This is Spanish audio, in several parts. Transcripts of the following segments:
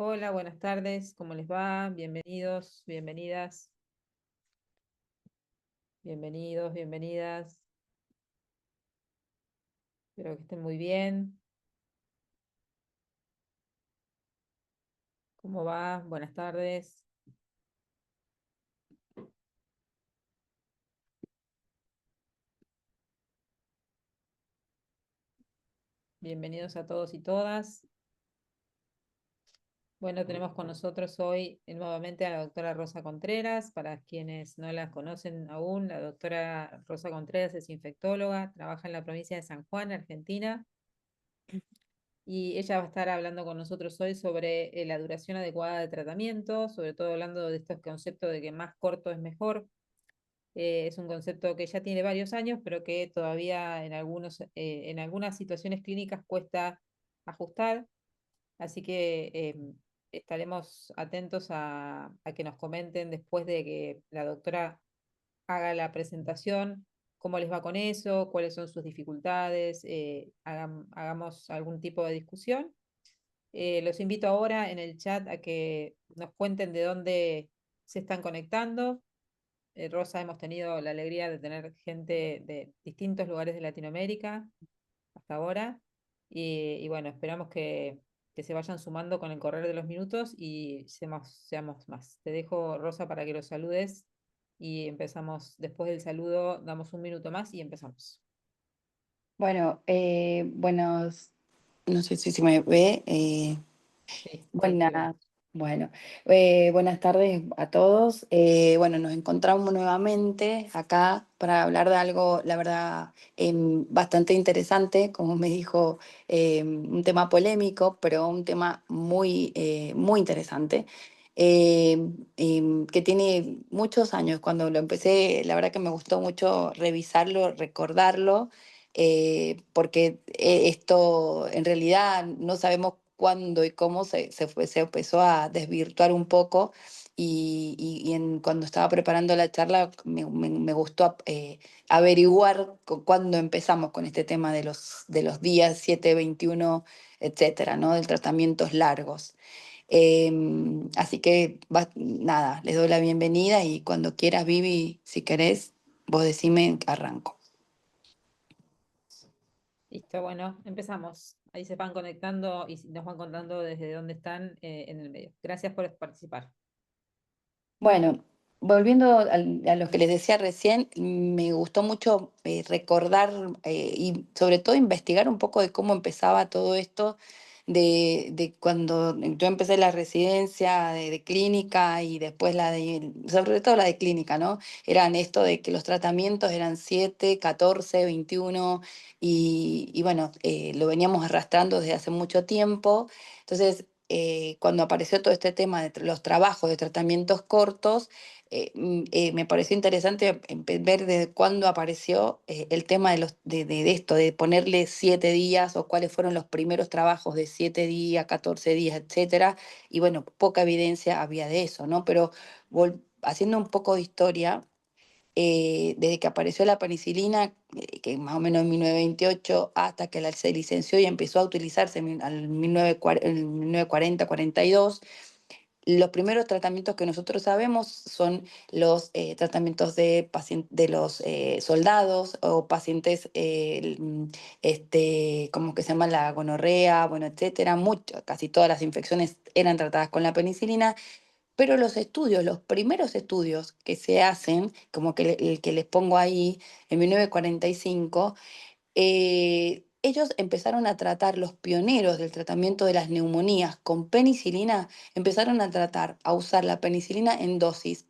Hola, buenas tardes, ¿cómo les va? Bienvenidos, bienvenidas, bienvenidos, bienvenidas. Espero que estén muy bien. ¿Cómo va? Buenas tardes. Bienvenidos a todos y todas. Bueno, tenemos con nosotros hoy nuevamente a la doctora Rosa Contreras. Para quienes no la conocen aún, la doctora Rosa Contreras es infectóloga, trabaja en la provincia de San Juan, Argentina. Y ella va a estar hablando con nosotros hoy sobre la duración adecuada de tratamiento, sobre todo hablando de estos conceptos de que más corto es mejor. Es un concepto que ya tiene varios años, pero que todavía en algunas situaciones clínicas cuesta ajustar. Así que estaremos atentos a que nos comenten después de que la doctora haga la presentación, cómo les va con eso, cuáles son sus dificultades, hagamos algún tipo de discusión. Los invito ahora en el chat a que nos cuenten de dónde se están conectando. Rosa, hemos tenido la alegría de tener gente de distintos lugares de Latinoamérica hasta ahora. Y bueno, esperamos que se vayan sumando con el correr de los minutos y seamos más. Te dejo, Rosa, para que los saludes y empezamos. Después del saludo, damos un minuto más y empezamos. Bueno, no sé si se me ve. Sí, sí, te Buenas, vemos. bueno, buenas tardes a todos. Bueno, nos encontramos nuevamente acá para hablar de algo, la verdad, bastante interesante, como me dijo, un tema polémico, pero un tema muy interesante. Que tiene muchos años. Cuando lo empecé, la verdad que me gustó mucho revisarlo, recordarlo, porque esto en realidad no sabemos cuándo y cómo se empezó a desvirtuar un poco. Cuando estaba preparando la charla me gustó averiguar cuándo empezamos con este tema de los días 7, 21, etcétera, ¿no? De tratamientos largos. Así que nada, les doy la bienvenida y cuando quieras, Vivi, si querés, vos decime, arranco. Listo, bueno, empezamos. Ahí se van conectando y nos van contando desde dónde están en el medio. Gracias por participar. Bueno, volviendo a lo que les decía recién, me gustó mucho recordar y sobre todo investigar un poco de cómo empezaba todo esto, de cuando yo empecé la residencia de clínica y después sobre todo la de clínica, ¿no? Eran esto de que los tratamientos eran 7, 14, 21 y bueno, lo veníamos arrastrando desde hace mucho tiempo. Entonces, cuando apareció todo este tema de los trabajos de tratamientos cortos, me pareció interesante ver desde cuándo apareció el tema de esto, de ponerle 7 días o cuáles fueron los primeros trabajos de 7 días, 14 días, etcétera. Y bueno, poca evidencia había de eso, ¿no? Pero haciendo un poco de historia, desde que apareció la penicilina, que más o menos en 1928, hasta que se licenció y empezó a utilizarse en 1940, 42, los primeros tratamientos que nosotros sabemos son los tratamientos de los soldados o pacientes, ¿cómo que se llama? La gonorrea, bueno, etcétera. Casi todas las infecciones eran tratadas con la penicilina, pero los primeros estudios que se hacen, como que el que les pongo ahí, en 1945, ellos empezaron a tratar, los pioneros del tratamiento de las neumonías con penicilina, empezaron a usar la penicilina en dosis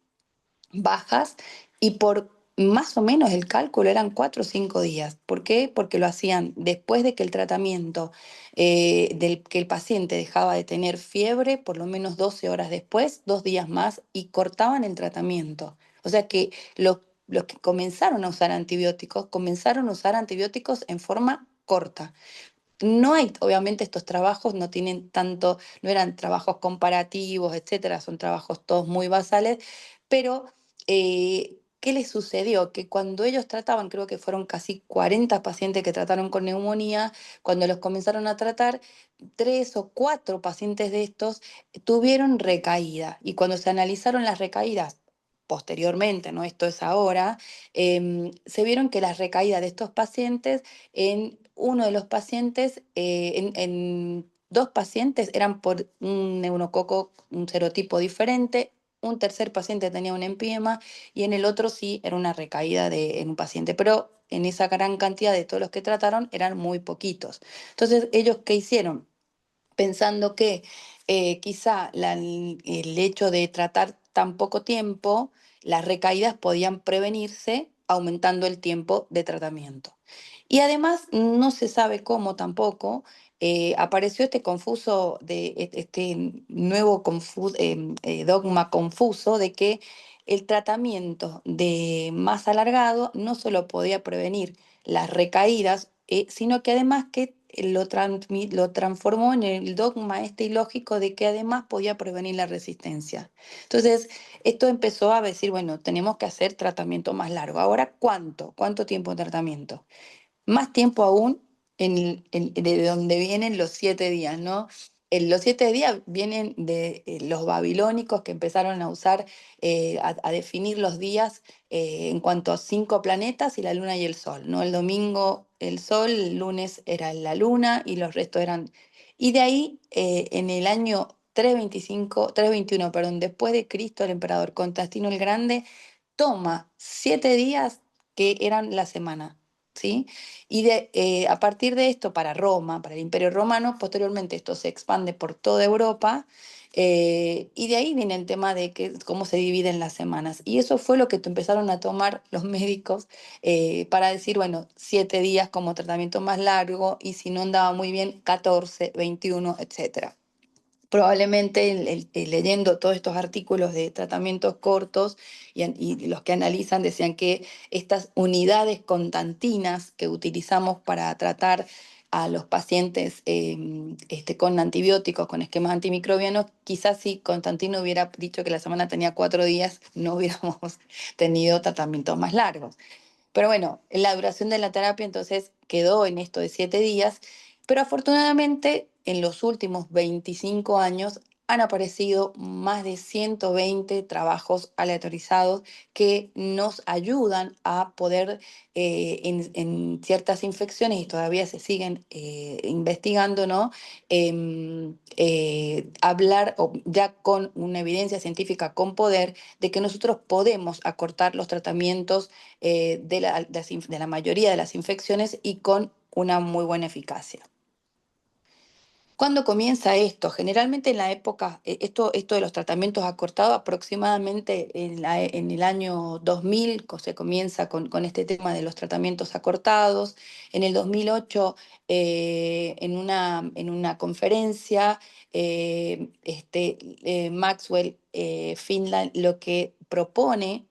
bajas y por más o menos el cálculo eran 4 o 5 días. ¿Por qué? Porque lo hacían después de que el tratamiento, que el paciente dejaba de tener fiebre, por lo menos 12 horas después, 2 días más, y cortaban el tratamiento. O sea que los que comenzaron a usar antibióticos en forma corta. No hay, obviamente estos trabajos no tienen tanto, no eran trabajos comparativos, etcétera, son trabajos todos muy basales, pero ¿qué les sucedió? Que cuando ellos trataban, creo que fueron casi 40 pacientes que trataron con neumonía, cuando los comenzaron a tratar, 3 o 4 pacientes de estos tuvieron recaída. Y cuando se analizaron las recaídas, posteriormente, ¿no? Esto es ahora, se vieron que las recaídas de estos pacientes, en uno de los pacientes, en 2 pacientes eran por un neumococo, un serotipo diferente, un tercer paciente tenía un empiema y en el otro sí era una recaída en un paciente, pero en esa gran cantidad de todos los que trataron eran muy poquitos. Entonces, ¿ellos qué hicieron? Pensando que quizá el hecho de tratar tan poco tiempo, las recaídas podían prevenirse aumentando el tiempo de tratamiento. Y además no se sabe cómo tampoco apareció este confuso, este nuevo dogma confuso de que el tratamiento de más alargado no solo podía prevenir las recaídas, sino que además que lo transformó en el dogma este ilógico de que además podía prevenir la resistencia. Entonces, esto empezó a decir, bueno, tenemos que hacer tratamiento más largo. Ahora, ¿cuánto? ¿Cuánto tiempo de tratamiento? Más tiempo aún de donde vienen los 7 días, ¿no? Los 7 días vienen de los babilónicos que empezaron a usar, a definir los días en cuanto a 5 planetas y la luna y el sol, ¿no? El domingo el sol, el lunes era la luna y los restos eran... Y de ahí, en el año 321, perdón, después de Cristo, el emperador Constantino el Grande toma 7 días que eran la semana, ¿sí? Y a partir de esto, para Roma, para el Imperio Romano, posteriormente esto se expande por toda Europa, y de ahí viene el tema de cómo se dividen las semanas. Y eso fue lo que empezaron a tomar los médicos para decir, bueno, 7 días como tratamiento más largo, y si no andaba muy bien, 14, 21, etcétera. Probablemente leyendo todos estos artículos de tratamientos cortos y los que analizan decían que estas unidades constantinas que utilizamos para tratar a los pacientes con antibióticos, con esquemas antimicrobianos, quizás si Constantino hubiera dicho que la semana tenía 4 días, no hubiéramos tenido tratamientos más largos. Pero bueno, la duración de la terapia entonces quedó en esto de 7 días, pero afortunadamente en los últimos 25 años han aparecido más de 120 trabajos aleatorizados que nos ayudan a poder, en ciertas infecciones, y todavía se siguen investigando, ¿no? Hablar ya con una evidencia científica con poder de que nosotros podemos acortar los tratamientos de la mayoría de las infecciones y con una muy buena eficacia. ¿Cuándo comienza esto? Generalmente en la época, esto de los tratamientos acortados, aproximadamente en el año 2000 se comienza con este tema de los tratamientos acortados. En el 2008, en una conferencia, Maxwell Finland lo que propone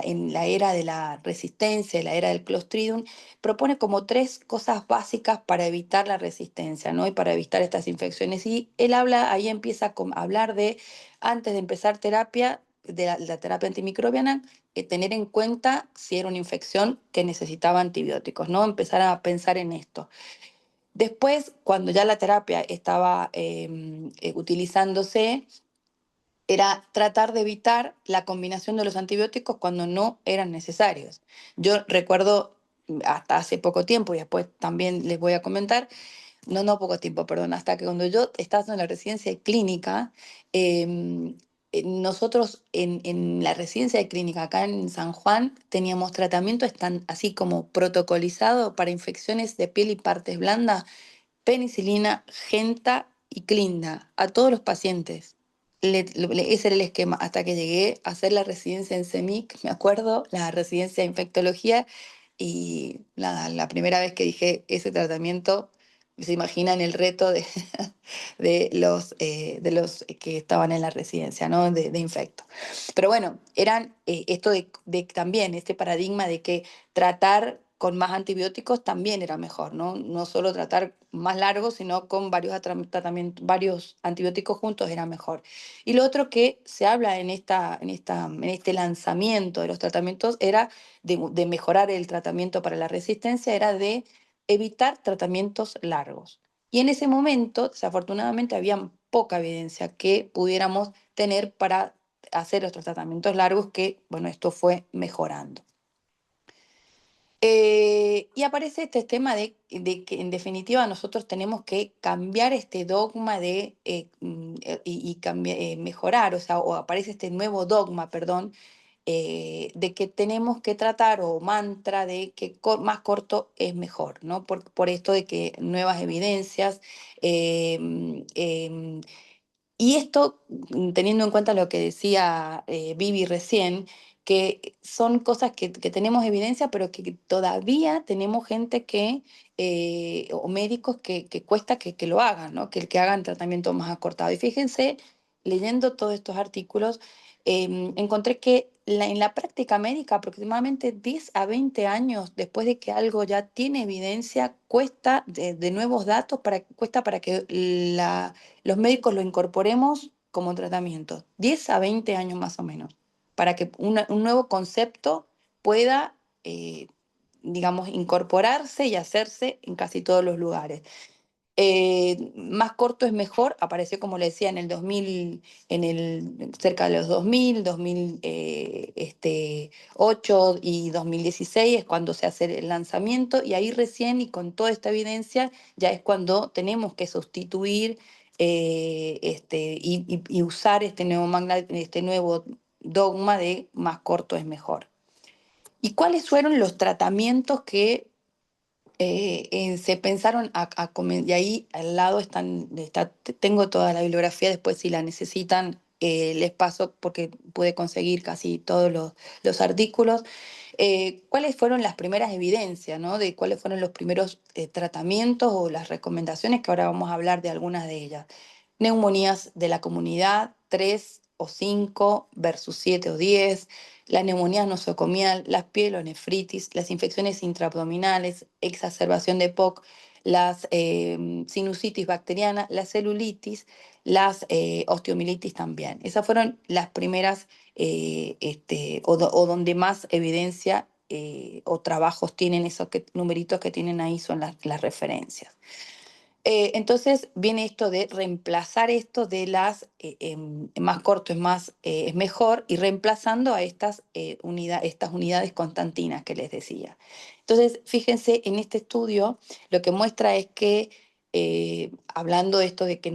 en la era de la resistencia, la era del Clostridium, propone como 3 cosas básicas para evitar la resistencia, ¿no? Y para evitar estas infecciones. Y él habla, ahí empieza a hablar de, antes de empezar terapia, de la terapia antimicrobiana, tener en cuenta si era una infección que necesitaba antibióticos, ¿no? Empezar a pensar en esto. Después, cuando ya la terapia estaba utilizándose, era tratar de evitar la combinación de los antibióticos cuando no eran necesarios. Yo recuerdo hasta hace poco tiempo, y después también les voy a comentar, no poco tiempo, perdón, hasta que cuando yo estaba en la residencia de clínica, nosotros en la residencia de clínica acá en San Juan teníamos tratamiento así como protocolizado para infecciones de piel y partes blandas, penicilina, genta y clinda a todos los pacientes. Ese era el esquema hasta que llegué a hacer la residencia en CEMIC, me acuerdo, la residencia de infectología, y nada, la primera vez que dije ese tratamiento, se imaginan el reto de los que estaban en la residencia, ¿no? De infecto. Pero bueno, eran esto de también este paradigma de que tratar con más antibióticos también era mejor, ¿no? No solo tratar más largo, sino con varios tratamientos, varios antibióticos juntos era mejor. Y lo otro que se habla en este lanzamiento de los tratamientos era de mejorar el tratamiento para la resistencia, era de evitar tratamientos largos. Y en ese momento, desafortunadamente, había poca evidencia que pudiéramos tener para hacer estos tratamientos largos, que, bueno, esto fue mejorando. Y aparece este tema de que en definitiva nosotros tenemos que cambiar este dogma y mejorar, o sea, o aparece este nuevo dogma, perdón, de que tenemos que tratar, o mantra de que más corto es mejor, ¿no? Por esto de que nuevas evidencias, y esto, teniendo en cuenta lo que decía Vivi recién, que son cosas que tenemos evidencia, pero que todavía tenemos gente o médicos que cuesta que lo hagan, ¿no? Que hagan tratamiento más acortado. Y fíjense, leyendo todos estos artículos, encontré que en la práctica médica, aproximadamente 10 a 20 años después de que algo ya tiene evidencia, cuesta de nuevos datos, cuesta para que los médicos lo incorporemos como tratamiento. 10 a 20 años más o menos, para que un nuevo concepto pueda, eh, digamos, incorporarse y hacerse en casi todos los lugares. Más corto es mejor, apareció, como le decía, en el 2000, cerca de los 2008 y 2016 es cuando se hace el lanzamiento, y ahí recién, y con toda esta evidencia, ya es cuando tenemos que sustituir y usar este nuevo dogma de más corto es mejor. ¿Y cuáles fueron los tratamientos que se pensaron y ahí al lado tengo toda la bibliografía, después si la necesitan les paso, porque pude conseguir casi todos los artículos? ¿Cuáles fueron las primeras evidencias, ¿no? De cuáles fueron los primeros tratamientos o las recomendaciones, que ahora vamos a hablar de algunas de ellas? Neumonías de la comunidad, 3 o 5 versus 7 o 10, la neumonía nosocomial, las pielonefritis, las infecciones intraabdominales, exacerbación de POC, las sinusitis bacteriana, la celulitis, las osteomielitis también. Esas fueron las primeras, o donde más evidencia o trabajos tienen. Esos numeritos que tienen ahí son las referencias. Entonces viene esto de reemplazar esto de más corto es mejor, y reemplazando a estas unidades constantinas que les decía. Entonces, fíjense, en este estudio lo que muestra es que, hablando de esto de que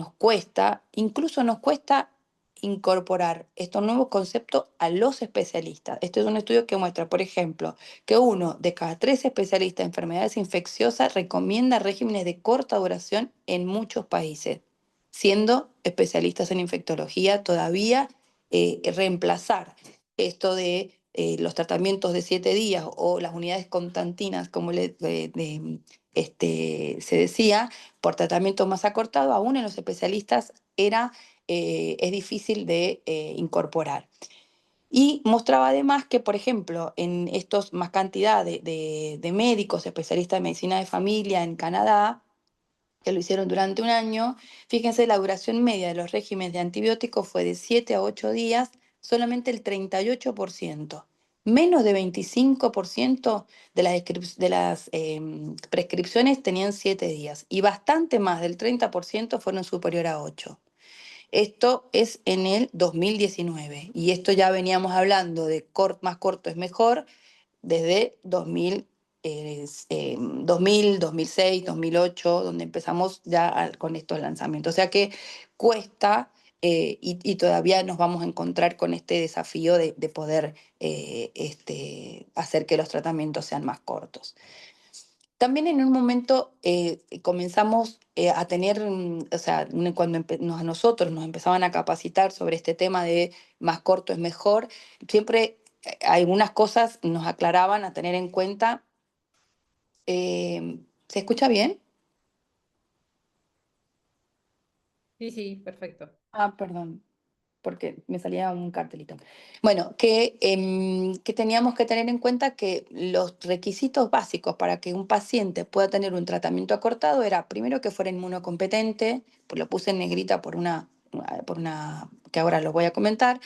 incluso nos cuesta incorporar estos nuevos conceptos a los especialistas. Este es un estudio que muestra, por ejemplo, que 1 de cada 3 especialistas en enfermedades infecciosas recomienda regímenes de corta duración en muchos países, siendo especialistas en infectología todavía. Reemplazar esto de los tratamientos de 7 días o las unidades constantinas, como se decía, por tratamientos más acortados, aún en los especialistas es difícil de incorporar. Y mostraba además que, por ejemplo, en estos más cantidad de médicos, especialistas de medicina de familia en Canadá, que lo hicieron durante un año, fíjense, la duración media de los regímenes de antibióticos fue de 7 a 8 días, solamente el 38%. Menos de 25% de las prescripciones tenían 7 días, y bastante más del 30% fueron superior a 8. Esto es en el 2019, y esto ya veníamos hablando de más corto es mejor desde 2006, 2008, donde empezamos ya con estos lanzamientos. O sea que cuesta, y todavía nos vamos a encontrar con este desafío de poder hacer que los tratamientos sean más cortos. También en un momento comenzamos a tener, o sea, cuando a nosotros nos empezaban a capacitar sobre este tema de más corto es mejor, siempre algunas cosas nos aclaraban a tener en cuenta. ¿Se escucha bien? Sí, sí, perfecto. Ah, perdón. porque me salía un cartelito. Bueno, que teníamos que tener en cuenta que los requisitos básicos para que un paciente pueda tener un tratamiento acortado era primero que fuera inmunocompetente, pues lo puse en negrita por una que ahora lo voy a comentar.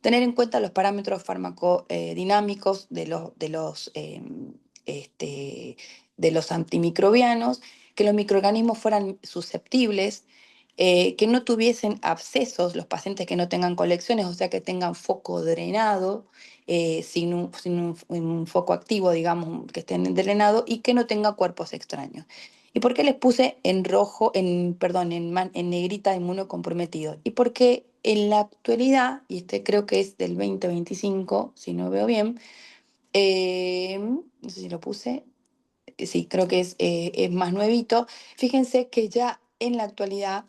Tener en cuenta los parámetros farmacodinámicos este, de los antimicrobianos, que los microorganismos fueran susceptibles, que no tuviesen abscesos los pacientes que no tengan colecciones, o sea, que tengan foco drenado, sin un foco activo, digamos, que estén drenados y que no tenga cuerpos extraños. ¿Y por qué les puse en rojo, perdón, en negrita inmunocomprometido? Y porque en la actualidad, y este creo que es del 2025, si no veo bien, no sé si lo puse, sí, creo que es más nuevito. Fíjense que ya en la actualidad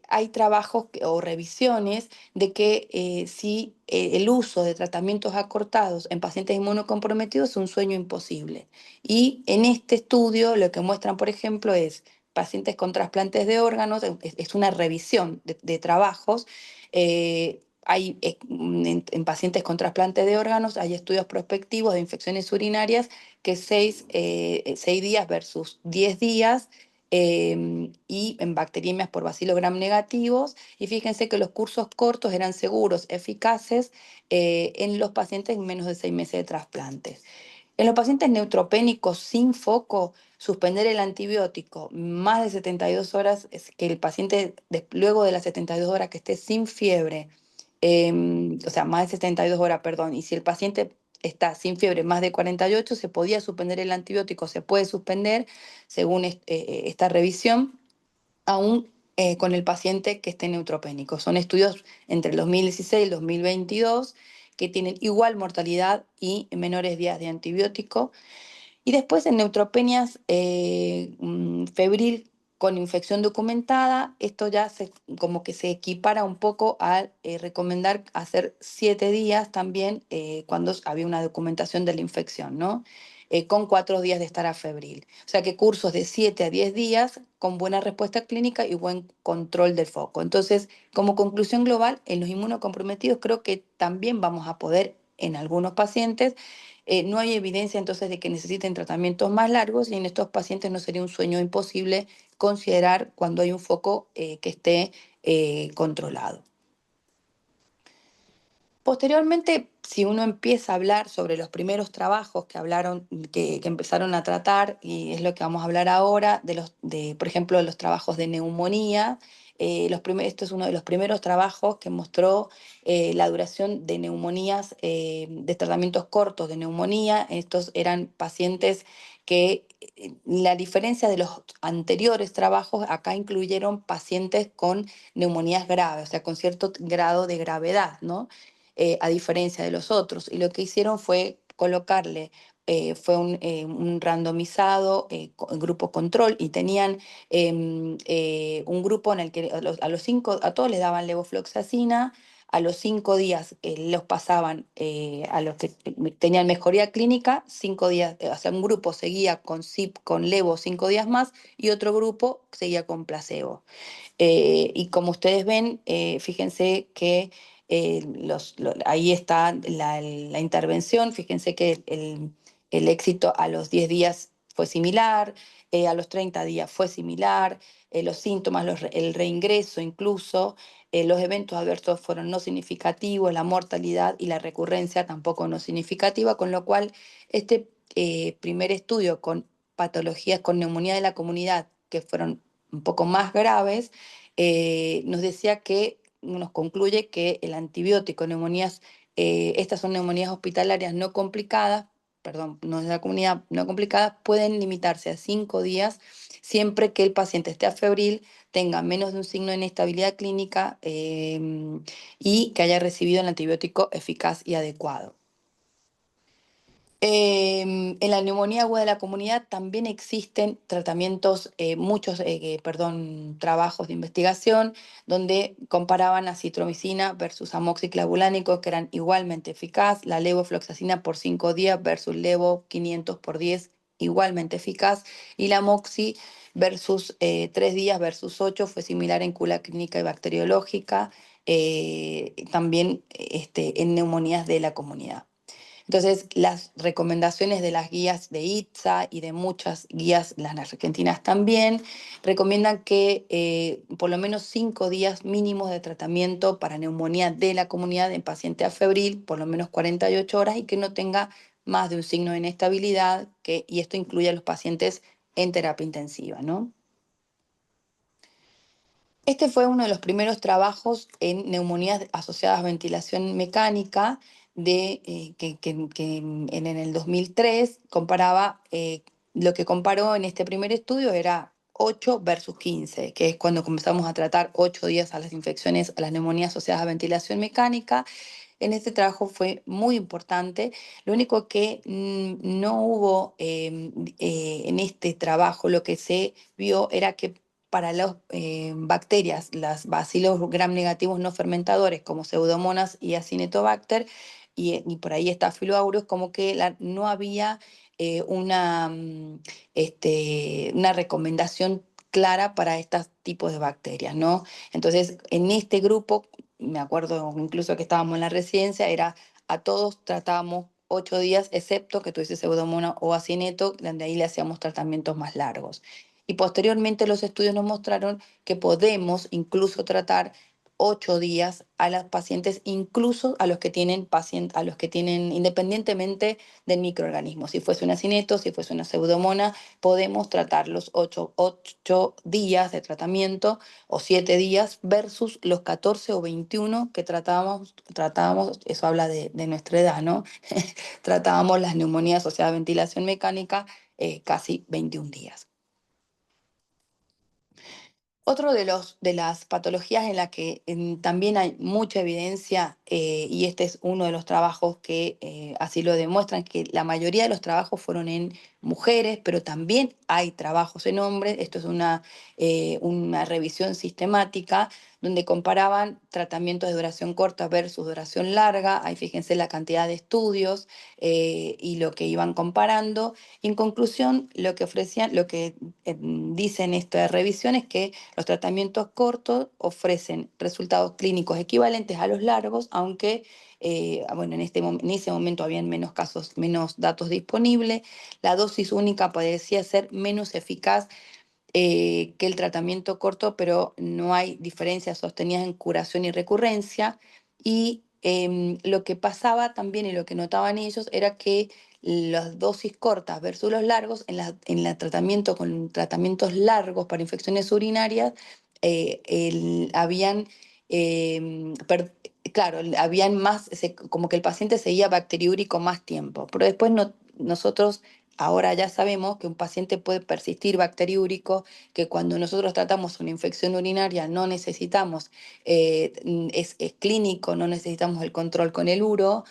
hay trabajos o revisiones de que si el uso de tratamientos acortados en pacientes inmunocomprometidos es un sueño imposible. Y en este estudio lo que muestran, por ejemplo, es pacientes con trasplantes de órganos, es una revisión de trabajos. En pacientes con trasplantes de órganos hay estudios prospectivos de infecciones urinarias que 6 días versus 10 días, y en bacteriemias por bacilo gram negativos. Y fíjense que los cursos cortos eran seguros, eficaces en los pacientes en menos de 6 meses de trasplantes. En los pacientes neutropénicos sin foco, suspender el antibiótico más de 72 horas, es que el paciente luego de las 72 horas que esté sin fiebre, o sea, más de 72 horas, perdón, y si el paciente está sin fiebre más de 48, se podía suspender el antibiótico, se puede suspender según esta revisión, aún con el paciente que esté neutropénico. Son estudios entre el 2016 y el 2022 que tienen igual mortalidad y menores días de antibiótico. Y después en neutropenias febril con infección documentada, esto ya como que se equipara un poco a recomendar hacer 7 días también cuando había una documentación de la infección, ¿no? Con 4 días de estar a febril. O sea que cursos de 7 a 10 días con buena respuesta clínica y buen control del foco. Entonces, como conclusión global, en los inmunocomprometidos creo que también vamos a poder en algunos pacientes. No hay evidencia entonces de que necesiten tratamientos más largos y en estos pacientes no sería un sueño imposible considerar cuando hay un foco que esté controlado. Posteriormente, si uno empieza a hablar sobre los primeros trabajos que empezaron a tratar, y es lo que vamos a hablar ahora, por ejemplo, de los trabajos de neumonía. Esto es uno de los primeros trabajos que mostró la duración de neumonías, de tratamientos cortos de neumonía. Estos eran pacientes que, la diferencia de los anteriores trabajos, acá incluyeron pacientes con neumonías graves, o sea, con cierto grado de gravedad, ¿no? A diferencia de los otros. Y lo que hicieron fue colocarle, fue un randomizado grupo control, y tenían un grupo en el que a todos les daban levofloxacina. A los 5 días los pasaban a los que tenían mejoría clínica, 5 días, o sea, un grupo seguía con SIP, con levo 5 días más, y otro grupo seguía con placebo. Y como ustedes ven, fíjense que ahí está la intervención. Fíjense que el éxito a los 10 días fue similar, a los 30 días fue similar, los síntomas, el reingreso incluso, los eventos adversos fueron no significativos, la mortalidad y la recurrencia tampoco no significativa, con lo cual este primer estudio con patologías con neumonía de la comunidad que fueron un poco más graves, nos concluye que el antibiótico, estas son neumonías hospitalarias no complicadas, perdón, no de la comunidad no complicadas, pueden limitarse a 5 días siempre que el paciente esté febril, tenga menos de un signo de inestabilidad clínica, y que haya recibido el antibiótico eficaz y adecuado. En la neumonía aguda de la comunidad también existen tratamientos, trabajos de investigación donde comparaban acitromicina versus amoxiclavulánico, que eran igualmente eficaz, la levofloxacina por 5 días versus levo 500 por 10, igualmente eficaz, y la moxi versus 3 días versus 8 fue similar en cura clínica y bacteriológica. también en neumonías de la comunidad. Entonces, las recomendaciones de las guías de ITSA y de muchas guías, las argentinas también, recomiendan que por lo menos 5 días mínimos de tratamiento para neumonía de la comunidad en paciente afebril, por lo menos 48 horas, y que no tenga más de un signo de inestabilidad, y esto incluye a los pacientes en terapia intensiva, ¿no? Este fue uno de los primeros trabajos en neumonías asociadas a ventilación mecánica que en el 2003 comparaba, lo que comparó en este primer estudio era 8 versus 15, que es cuando comenzamos a tratar 8 días a las infecciones, a las neumonías asociadas a ventilación mecánica. En este trabajo fue muy importante. Lo único que no hubo en este trabajo, lo que se vio era que para las bacterias, las bacilos gram negativos no fermentadores como Pseudomonas y Acinetobacter, y por ahí está Staphylococcus, como que no había una recomendación clara para estos tipos de bacterias, ¿no? Entonces, en este grupo, me acuerdo incluso que estábamos en la residencia, era a todos tratábamos 8 días, excepto que tuviese Pseudomonas o Acineto, donde ahí le hacíamos tratamientos más largos. Y posteriormente los estudios nos mostraron que podemos incluso tratar 8 días a las pacientes, incluso a los que tienen a los que tienen, independientemente del microorganismo. Si fuese una cineto, si fuese una pseudomona, podemos tratar los 8 días de tratamiento o 7 días versus los 14 o 21 que tratábamos, eso habla de nuestra edad, ¿no? Tratábamos las neumonías asociadas a ventilación mecánica casi 21 días. Otro de las patologías en la que también hay mucha evidencia, y este es uno de los trabajos que así lo demuestran, que la mayoría de los trabajos fueron en mujeres, pero también hay trabajos en hombres. Esto es una revisión sistemática donde comparaban tratamientos de duración corta versus duración larga. Ahí fíjense la cantidad de estudios y lo que iban comparando. En conclusión, lo que ofrecían, lo que dicen esta revisión es que los tratamientos cortos ofrecen resultados clínicos equivalentes a los largos, aunque bueno, en ese momento habían menos casos, menos datos disponibles. La dosis única parecía ser menos eficaz que el tratamiento corto, pero no hay diferencias sostenidas en curación y recurrencia. Y lo que pasaba también y lo que notaban ellos era que las dosis cortas versus los largos, en el tratamiento con tratamientos largos para infecciones urinarias, habían, claro, habían más, como que el paciente seguía bacteriúrico más tiempo, pero después nosotros ahora ya sabemos que un paciente puede persistir bacteriúrico, que cuando nosotros tratamos una infección urinaria no necesitamos, es clínico, no necesitamos el control con el uro,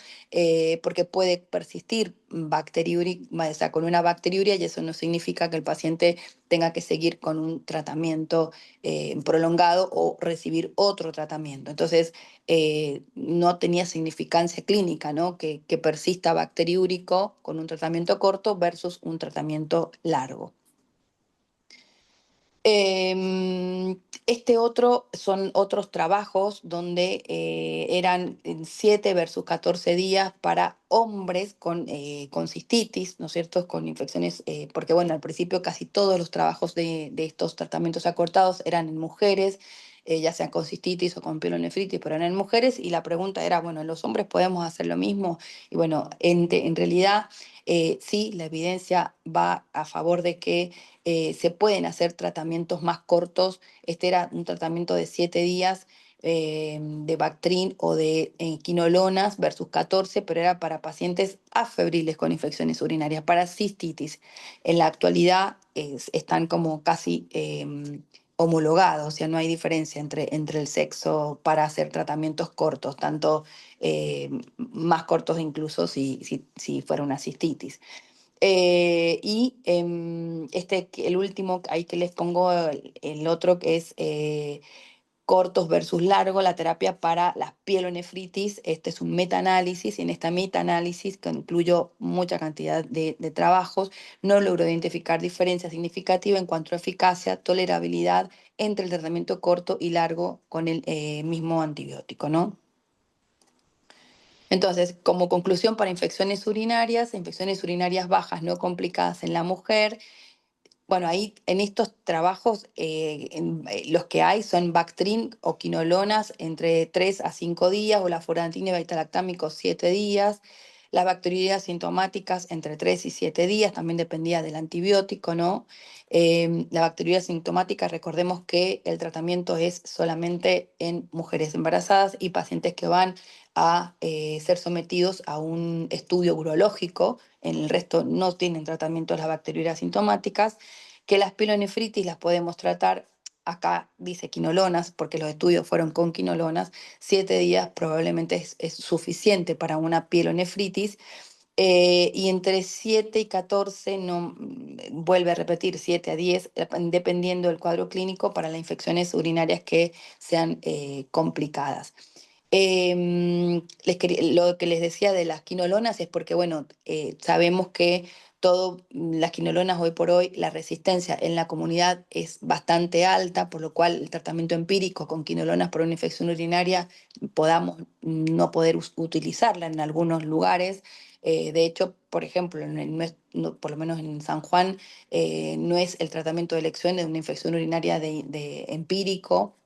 porque puede persistir bacteriúrica, o sea, con una bacteriuria, y eso no significa que el paciente tenga que seguir con un tratamiento prolongado o recibir otro tratamiento. Entonces, no tenía significancia clínica, ¿no? Que persista bacteriúrico con un tratamiento corto versus un tratamiento largo. Este otro son otros trabajos donde eran 7 versus 14 días para hombres con cistitis, ¿no es cierto? Con infecciones, porque bueno, al principio casi todos los trabajos de estos tratamientos acortados eran en mujeres, ya sean con cistitis o con pielonefritis, pero eran en mujeres, y la pregunta era, bueno, ¿los hombres podemos hacer lo mismo? Y bueno, en realidad sí, la evidencia va a favor de que se pueden hacer tratamientos más cortos. Este era un tratamiento de 7 días de Bactrim o de quinolonas versus 14, pero era para pacientes afebriles con infecciones urinarias, para cistitis. En la actualidad están como casi homologados, o sea, no hay diferencia entre el sexo para hacer tratamientos cortos, tanto más cortos incluso si fuera una cistitis. El último, ahí que les pongo el otro, que es cortos versus largo, la terapia para la pielonefritis. Este es un metaanálisis, y en esta metaanálisis, que incluyó mucha cantidad de trabajos, no logró identificar diferencias significativas en cuanto a eficacia, tolerabilidad entre el tratamiento corto y largo con el mismo antibiótico, ¿no? Entonces, como conclusión para infecciones urinarias bajas no complicadas en la mujer, bueno, ahí en estos trabajos los que hay son Bactrim o quinolonas entre 3 a 5 días o la furantina y beta-lactámico 7 días. Las bacteriurias sintomáticas entre 3 y 7 días, también dependía del antibiótico, ¿no? La bacteriuria sintomática, recordemos que el tratamiento es solamente en mujeres embarazadas y pacientes que van a ser sometidos a un estudio urológico. En el resto no tienen tratamiento de las bacteriurias sintomáticas, que las pielonefritis las podemos tratar, acá dice quinolonas, porque los estudios fueron con quinolonas, 7 días probablemente es suficiente para una pielonefritis, y entre 7 y 14, no, vuelve a repetir 7 a 10, dependiendo del cuadro clínico para las infecciones urinarias que sean complicadas. Lo que les decía de las quinolonas es porque, bueno, sabemos que las quinolonas hoy por hoy, la resistencia en la comunidad es bastante alta, por lo cual el tratamiento empírico con quinolonas por una infección urinaria podamos no poder utilizarla en algunos lugares. De hecho, por ejemplo, por lo menos en San Juan, no es el tratamiento de elección de una infección urinaria de empírico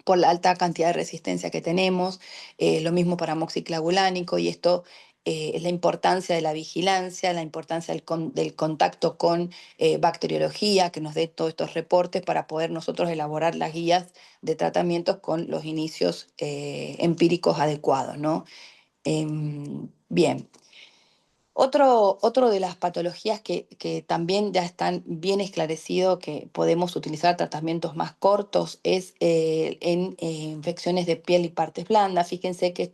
por la alta cantidad de resistencia que tenemos, lo mismo para moxiclavulánico, y esto es la importancia de la vigilancia, la importancia del contacto con bacteriología, que nos dé todos estos reportes para poder nosotros elaborar las guías de tratamientos con los inicios empíricos adecuados, ¿no? Bien. Otro de las patologías que también ya están bien esclarecido que podemos utilizar tratamientos más cortos es en infecciones de piel y partes blandas. Fíjense que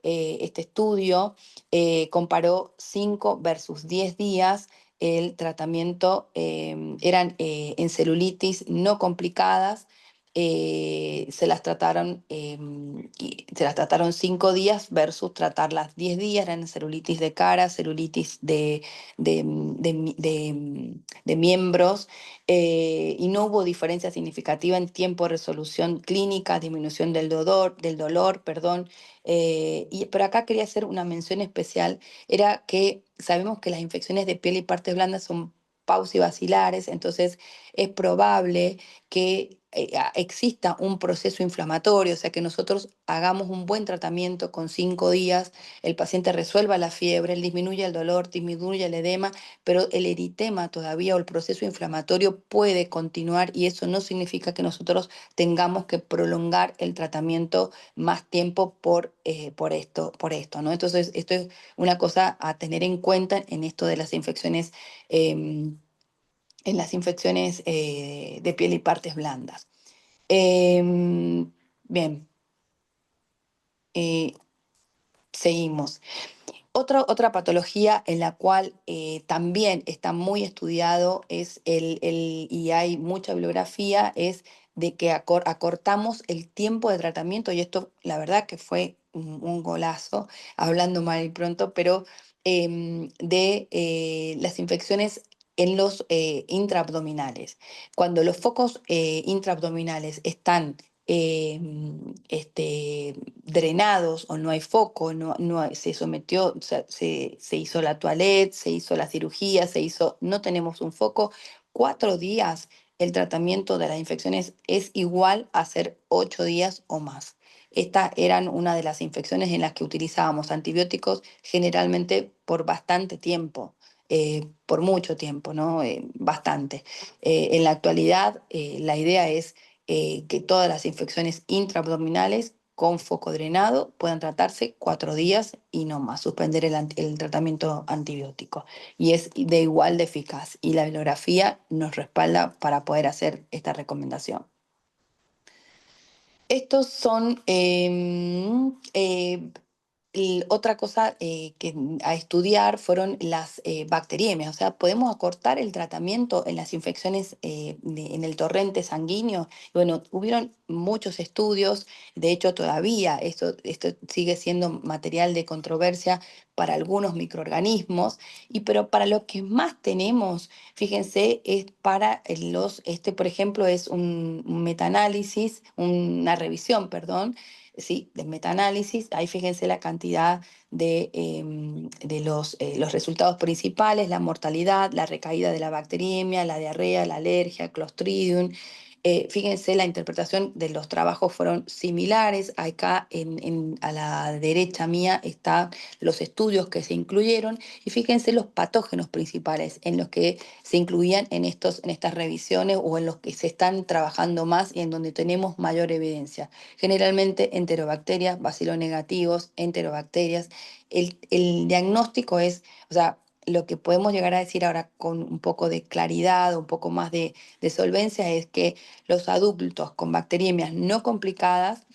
este estudio comparó 5 versus 10 días. El tratamiento eran en celulitis no complicadas. Se las trataron 5 días versus tratarlas 10 días, eran celulitis de cara, celulitis de miembros, y no hubo diferencia significativa en tiempo de resolución clínica, disminución del dolor, perdón. Pero acá quería hacer una mención especial, era que sabemos que las infecciones de piel y partes blandas son pausivacilares, entonces es probable que exista un proceso inflamatorio, o sea, que nosotros hagamos un buen tratamiento con 5 días, el paciente resuelva la fiebre, él disminuye el dolor, disminuye el edema, pero el eritema todavía o el proceso inflamatorio puede continuar, y eso no significa que nosotros tengamos que prolongar el tratamiento más tiempo por esto, ¿no? Entonces, esto es una cosa a tener en cuenta en esto de las infecciones. De piel y partes blandas. Bien, eh, seguimos. Otra patología en la cual también está muy estudiado y hay mucha bibliografía, es de que acortamos el tiempo de tratamiento, y esto la verdad que fue un golazo, hablando mal y pronto, pero de las infecciones en los intraabdominales. Cuando los focos intraabdominales están eh, drenados o no hay foco, se sometió, o sea, se hizo la toilette, se hizo la cirugía, no tenemos un foco, 4 días el tratamiento de las infecciones es igual a hacer 8 días o más. Estas eran una de las infecciones en las que utilizábamos antibióticos generalmente por bastante tiempo. Por mucho tiempo, ¿no? Bastante. En la actualidad, la idea es que todas las infecciones intraabdominales con foco drenado puedan tratarse 4 días y no más, suspender el tratamiento antibiótico. Y es de igual de eficaz. Y la bibliografía nos respalda para poder hacer esta recomendación. Estos son Y otra cosa a estudiar fueron las bacteriemias, o sea, podemos acortar el tratamiento en las infecciones en el torrente sanguíneo. Bueno, hubieron muchos estudios, de hecho todavía esto sigue siendo material de controversia para algunos microorganismos, pero para lo que más tenemos, fíjense, es para por ejemplo, es un metaanálisis, una revisión, perdón, sí, de metaanálisis. Ahí fíjense la cantidad de los resultados principales: la mortalidad, la recaída de la bacteriemia, la diarrea, la alergia, Clostridium. Fíjense, la interpretación de los trabajos fueron similares. Acá a la derecha mía están los estudios que se incluyeron y fíjense los patógenos principales en los que se incluían en estas revisiones, o en los que se están trabajando más y en donde tenemos mayor evidencia. Generalmente enterobacterias, bacilonegativos, enterobacterias. El diagnóstico es, o sea, lo que podemos llegar a decir ahora con un poco de claridad, un poco más de solvencia, es que los adultos con bacteriemias no complicadas,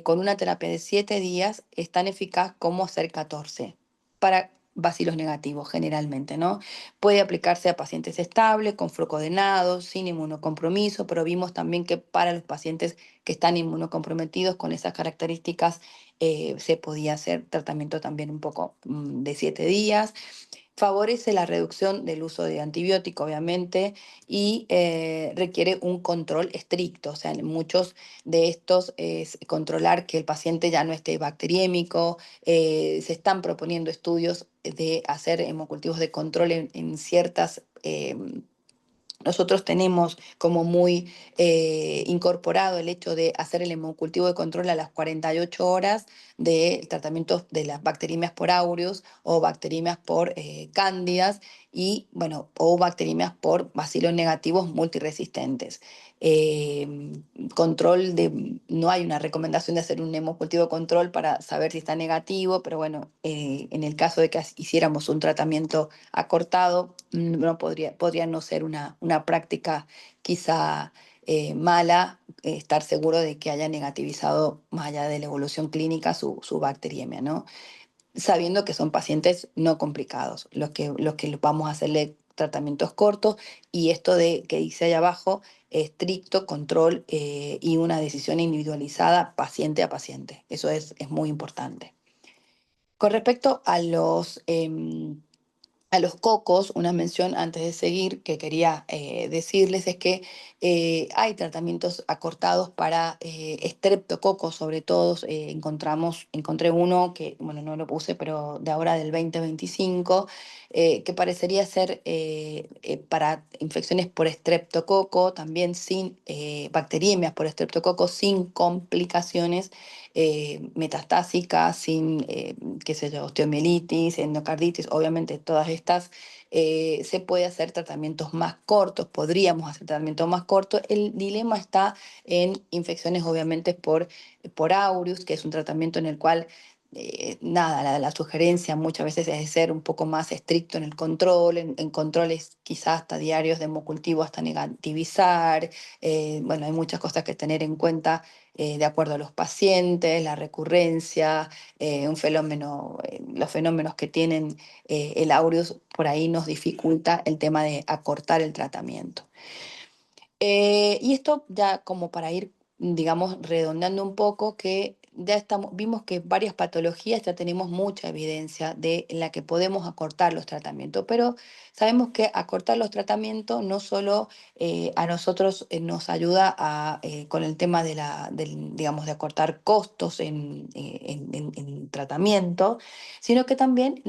con una terapia de 7 días, es tan eficaz como hacer 14 para bacilos negativos generalmente, ¿no? Puede aplicarse a pacientes estables, con fluocodenados, sin inmunocompromiso, pero vimos también que para los pacientes que están inmunocomprometidos con esas características, se podía hacer tratamiento también un poco de 7 días. Favorece la reducción del uso de antibiótico, obviamente, y requiere un control estricto. O sea, en muchos de estos es controlar que el paciente ya no esté bacteriémico. Se están proponiendo estudios de hacer hemocultivos de control en ciertas... nosotros tenemos como muy incorporado el hecho de hacer el hemocultivo de control a las 48 horas del tratamiento de las bacteriemias por aureus, o bacteriemias por cándidas, y bueno, o bacteriemias por bacilos negativos multiresistentes. Eh, no hay una recomendación de hacer un hemocultivo de control para saber si está negativo, pero bueno, en el caso de que hiciéramos un tratamiento acortado, no podría no ser una práctica quizá mala, estar seguro de que haya negativizado, más allá de la evolución clínica, su bacteriemia, ¿no? Sabiendo que son pacientes no complicados, los que vamos a hacerle tratamientos cortos, y esto de que dice ahí abajo, estricto control y una decisión individualizada paciente a paciente. Eso es muy importante. Con respecto a los cocos, una mención antes de seguir que quería decirles es que hay tratamientos acortados para estreptococos, sobre todo. Encontré uno que, bueno, no lo puse, pero de ahora del 2025, que parecería ser para infecciones por estreptococo, también sin bacteriemias por estreptococo, sin complicaciones metastásicas, sin, qué sé yo, osteomielitis, endocarditis. Obviamente todas estas se puede hacer tratamientos más cortos, podríamos hacer tratamientos más cortos. El dilema está en infecciones, obviamente, por aureus, que es un tratamiento en el cual nada, la sugerencia muchas veces es de ser un poco más estricto en el control, en controles quizás hasta diarios de hemocultivo, hasta negativizar. Bueno, hay muchas cosas que tener en cuenta de acuerdo a los pacientes, la recurrencia, los fenómenos que tienen el aureus, por ahí nos dificulta el tema de acortar el tratamiento. Y esto ya como para ir, digamos, redondeando un poco, que vimos que varias patologías ya tenemos mucha evidencia de en la que podemos acortar los tratamientos, pero sabemos que acortar los tratamientos no solo a nosotros nos ayuda con el tema digamos, de acortar costos en tratamiento, sino que también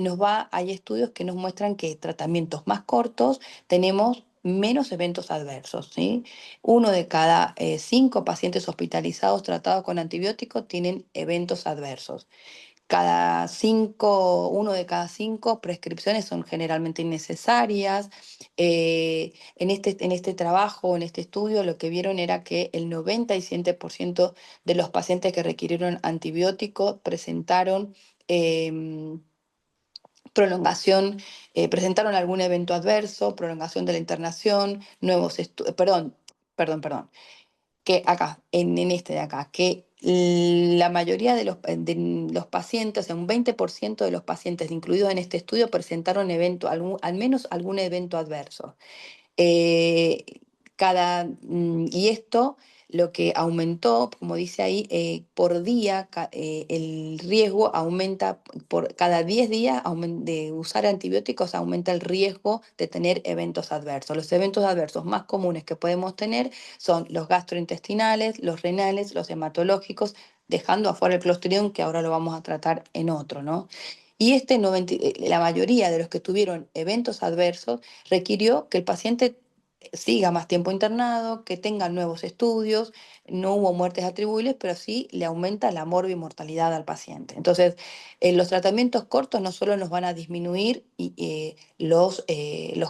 hay estudios que nos muestran que tratamientos más cortos tenemos menos eventos adversos, ¿sí? Uno de cada 5 pacientes hospitalizados tratados con antibióticos tienen eventos adversos. Uno de cada 5 prescripciones son generalmente innecesarias. En este trabajo, en este estudio, lo que vieron era que el 97% de los pacientes que requirieron antibióticos em, presentaron algún evento adverso, prolongación de la internación, perdón, que acá, en este de acá, que La mayoría de los pacientes, un 20% de los pacientes incluidos en este estudio presentaron al menos algún evento adverso. Eh, y esto lo que aumentó, como dice ahí, por día, el riesgo aumenta, por cada 10 días de usar antibióticos aumenta el riesgo de tener eventos adversos. Los eventos adversos más comunes que podemos tener son los gastrointestinales, los renales, los hematológicos, dejando afuera el Clostridium, que ahora lo vamos a tratar en otro, ¿no? Y la mayoría de los que tuvieron eventos adversos requirió que el paciente siga más tiempo internado, que tenga nuevos estudios, no hubo muertes atribuibles, pero sí le aumenta la mortalidad al paciente. Entonces, los tratamientos cortos no solo nos van a disminuir los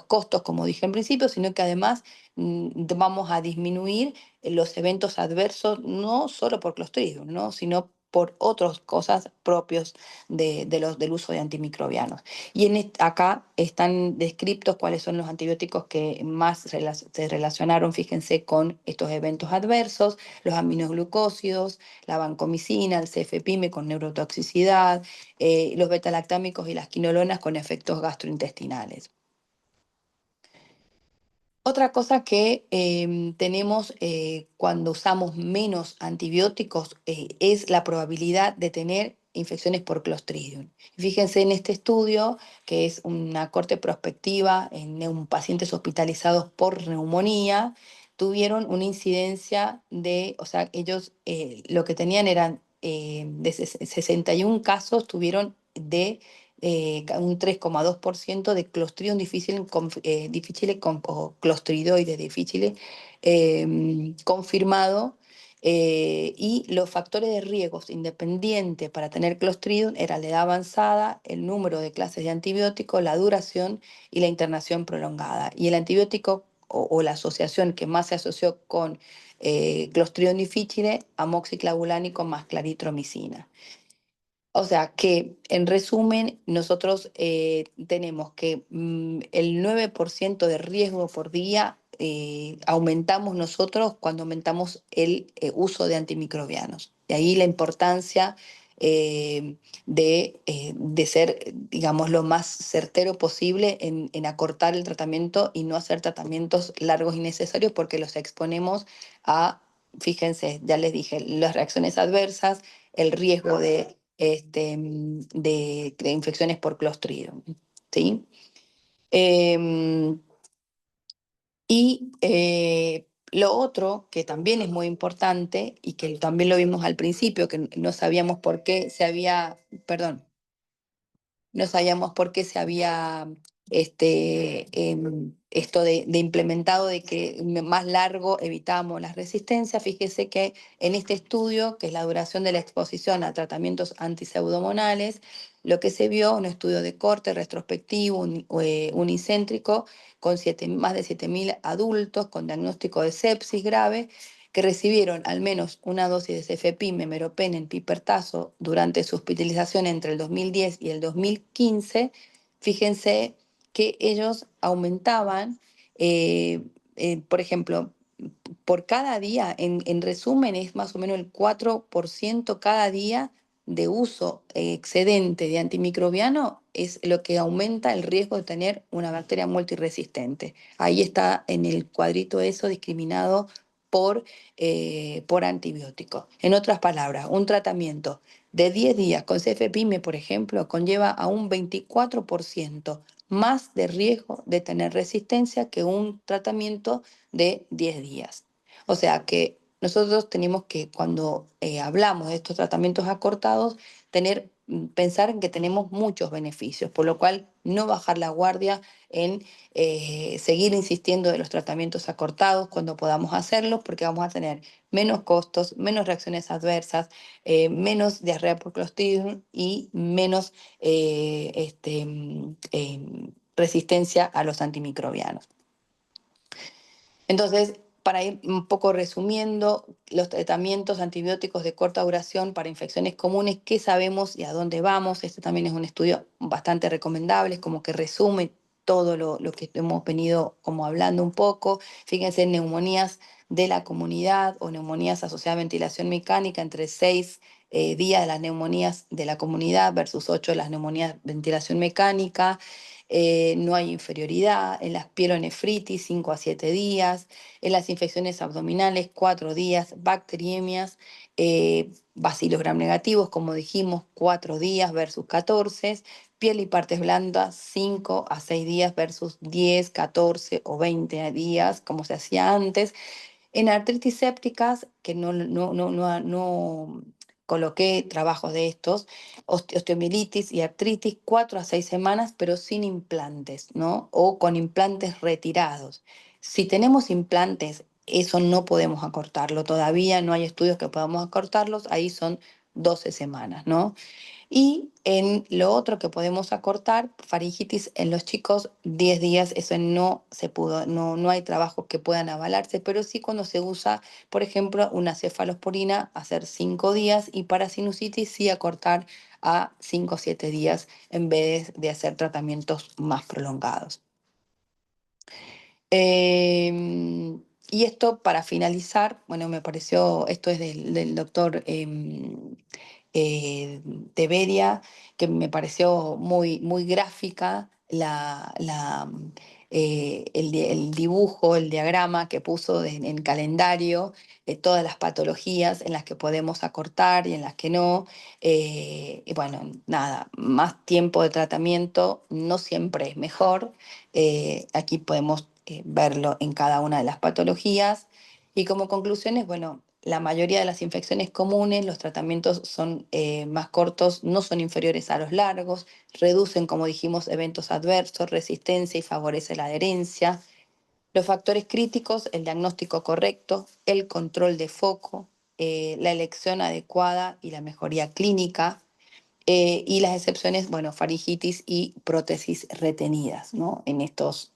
costos, como dije en principio, sino que además vamos a disminuir los eventos adversos, no solo por Clostridium, ¿no? Sino por otras cosas propios del uso de antimicrobianos. Y acá están descritos cuáles son los antibióticos que más se relacionaron, fíjense, con estos eventos adversos: los aminoglucósidos, la vancomicina, el cefepime con neurotoxicidad, los betalactámicos y las quinolonas con efectos gastrointestinales. Otra cosa que tenemos cuando usamos menos antibióticos es la probabilidad de tener infecciones por Clostridium. Fíjense en este estudio, que es una corte prospectiva en pacientes hospitalizados por neumonía, tuvieron una incidencia o sea, ellos lo que tenían eran de 61 casos, tuvieron un 3,2% de Clostridium difficile o Clostridoides difficile confirmado. Y los factores de riesgo independientes para tener Clostridium era la edad avanzada, el número de clases de antibiótico, la duración y la internación prolongada. Y el antibiótico o la asociación que más se asoció con Clostridium difficile, amoxiclavulánico más claritromicina. O sea que, en resumen, nosotros tenemos que el 9% de riesgo por día aumentamos nosotros cuando aumentamos el uso de antimicrobianos. De ahí la importancia de ser, digamos, lo más certero posible en acortar el tratamiento y no hacer tratamientos largos y innecesarios, porque los exponemos a, fíjense, ya les dije, las reacciones adversas, el riesgo de infecciones por Clostridium, ¿sí? Em, lo otro que también es muy importante y que también lo vimos al principio, que no sabíamos por qué perdón, no sabíamos por qué se había esto de implementado, de que más largo evitábamos las resistencias. Fíjese que en este estudio, que es la duración de la exposición a tratamientos antiseudomonales, lo que se vio, un estudio de corte retrospectivo unicéntrico con más de 7.000 adultos con diagnóstico de sepsis grave, que recibieron al menos una dosis de cefepime, meropenem, pipertazo durante su hospitalización entre el 2010 y el 2015. Fíjense que ellos aumentaban, por ejemplo, por cada día, en resumen, es más o menos el 4% cada día de uso excedente de antimicrobiano, es lo que aumenta el riesgo de tener una bacteria multiresistente. Ahí está en el cuadrito eso discriminado por antibiótico. En otras palabras, un tratamiento de 10 días con cefepime, por ejemplo, conlleva a un 24% más de riesgo de tener resistencia que un tratamiento de 10 días. O sea que nosotros tenemos que, cuando hablamos de estos tratamientos acortados, pensar en que tenemos muchos beneficios, por lo cual no bajar la guardia en seguir insistiendo de los tratamientos acortados cuando podamos hacerlos, porque vamos a tener menos costos, menos reacciones adversas, menos diarrea por Clostridium y menos resistencia a los antimicrobianos. Entonces, para ir un poco resumiendo, los tratamientos antibióticos de corta duración para infecciones comunes, ¿qué sabemos y a dónde vamos? Este también es un estudio bastante recomendable, es como que resume todo lo que hemos venido como hablando un poco. Fíjense, en neumonías de la comunidad o neumonías asociadas a ventilación mecánica, entre 6 días de las neumonías de la comunidad versus 8 de las neumonías de ventilación mecánica. No hay inferioridad, en las pielonefritis 5 a 7 días, en las infecciones abdominales 4 días, bacteriemias, bacilos gram negativos, como dijimos, 4 días versus 14, piel y partes blandas 5 a 6 días versus 10, 14 o 20 días, como se hacía antes. En artritis sépticas, que no coloqué trabajos de estos, osteomielitis y artritis, 4 a 6 semanas, pero sin implantes, ¿no? O con implantes retirados. Si tenemos implantes, eso no podemos acortarlo. Todavía no hay estudios que podamos acortarlos, ahí son 12 semanas, ¿no? Y en lo otro que podemos acortar, faringitis en los chicos, 10 días, eso no se pudo, no hay trabajos que puedan avalarse, pero sí cuando se usa, por ejemplo, una cefalosporina, hacer 5 días y para sinusitis sí acortar a 5 o 7 días en vez de hacer tratamientos más prolongados. Y esto para finalizar, bueno, me pareció, esto es del doctor Teveria, que me pareció muy gráfica el dibujo, el diagrama que puso en calendario de todas las patologías en las que podemos acortar y en las que no. Y bueno, nada, más tiempo de tratamiento no siempre es mejor. Aquí podemos verlo en cada una de las patologías. Y como conclusiones, bueno, la mayoría de las infecciones comunes, los tratamientos son más cortos, no son inferiores a los largos, reducen, como dijimos, eventos adversos, resistencia y favorece la adherencia. Los factores críticos, el diagnóstico correcto, el control de foco, la elección adecuada y la mejoría clínica. Y las excepciones, bueno, faringitis y prótesis retenidas, ¿no? En estos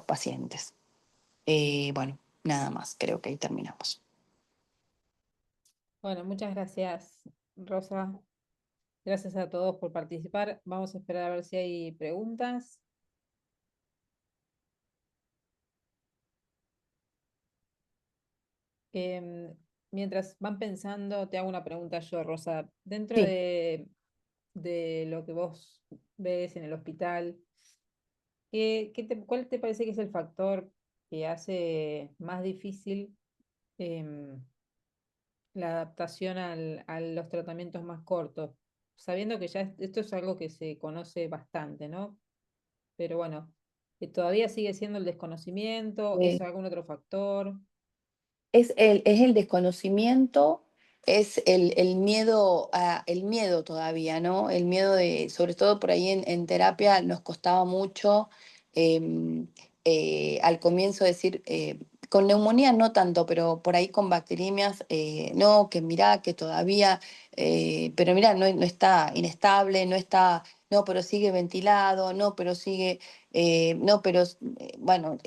pacientes. Bueno, nada más, creo que ahí terminamos. Bueno, muchas gracias, Rosa. Gracias a todos por participar. Vamos a esperar a ver si hay preguntas. Em, Mientras van pensando, te hago una pregunta yo, Rosa. Dentro Sí. de lo que vos ves en el hospital, ¿cuál te parece que es el factor que hace más difícil em, la adaptación a los tratamientos más cortos? Sabiendo que ya esto es algo que se conoce bastante, ¿no? Pero bueno, todavía sigue siendo el desconocimiento, ¿es Eh, algún otro factor? es el desconocimiento, es el miedo todavía, ¿no? El miedo de, sobre todo por ahí en terapia nos costaba mucho em, al comienzo decir, con neumonía no tanto, pero por ahí con bacteriemias, no, que mirá, que todavía, pero mirá, no está inestable, no está, no, pero sigue ventilado, no, pero sigue, no, pero bueno,